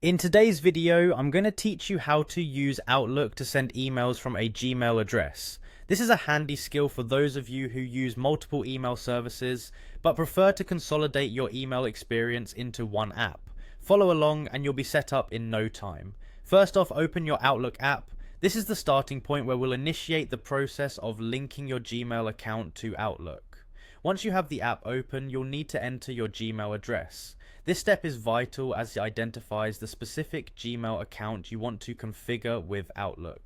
In today's video, I'm going to teach you how to use Outlook to send emails from a Gmail address. This is a handy skill for those of you who use multiple email services, but prefer to consolidate your email experience into one app. Follow along and you'll be set up in no time. First off, open your Outlook app. This is the starting point where we'll initiate the process of linking your Gmail account to Outlook. Once you have the app open, you'll need to enter your Gmail address. This step is vital as it identifies the specific Gmail account you want to configure with Outlook.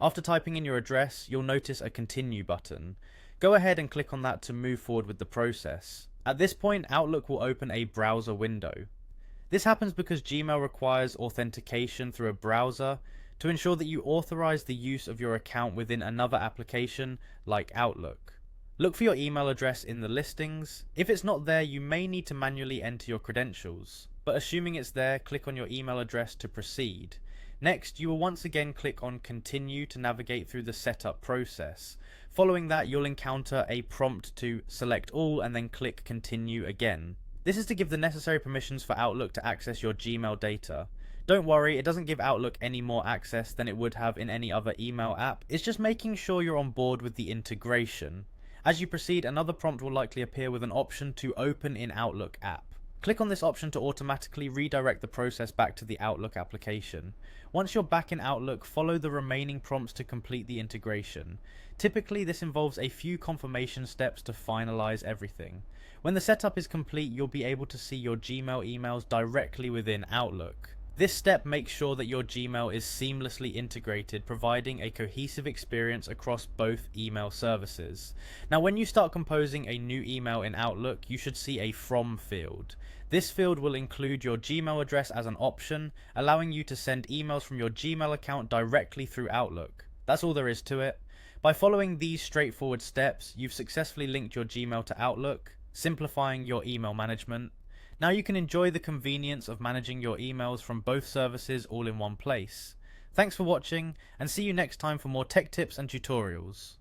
After typing in your address, you'll notice a continue button. Go ahead and click on that to move forward with the process. At this point, Outlook will open a browser window. This happens because Gmail requires authentication through a browser to ensure that you authorize the use of your account within another application like Outlook. Look for your email address in the listings. If it's not there, you may need to manually enter your credentials, but assuming it's there, click on your email address to proceed. Next, you will once again click on Continue to navigate through the setup process. Following that, you'll encounter a prompt to select all and then click Continue again. This is to give the necessary permissions for Outlook to access your Gmail data. Don't worry, it doesn't give Outlook any more access than it would have in any other email app. It's just making sure you're on board with the integration. As you proceed, another prompt will likely appear with an option to open in Outlook app. Click on this option to automatically redirect the process back to the Outlook application. Once you're back in Outlook, follow the remaining prompts to complete the integration. Typically, this involves a few confirmation steps to finalize everything. When the setup is complete, you'll be able to see your Gmail emails directly within Outlook. This step makes sure that your Gmail is seamlessly integrated, providing a cohesive experience across both email services. Now, when you start composing a new email in Outlook, you should see a From field. This field will include your Gmail address as an option, allowing you to send emails from your Gmail account directly through Outlook. That's all there is to it. By following these straightforward steps, you've successfully linked your Gmail to Outlook, simplifying your email management. Now you can enjoy the convenience of managing your emails from both services all in one place. Thanks for watching, and see you next time for more tech tips and tutorials.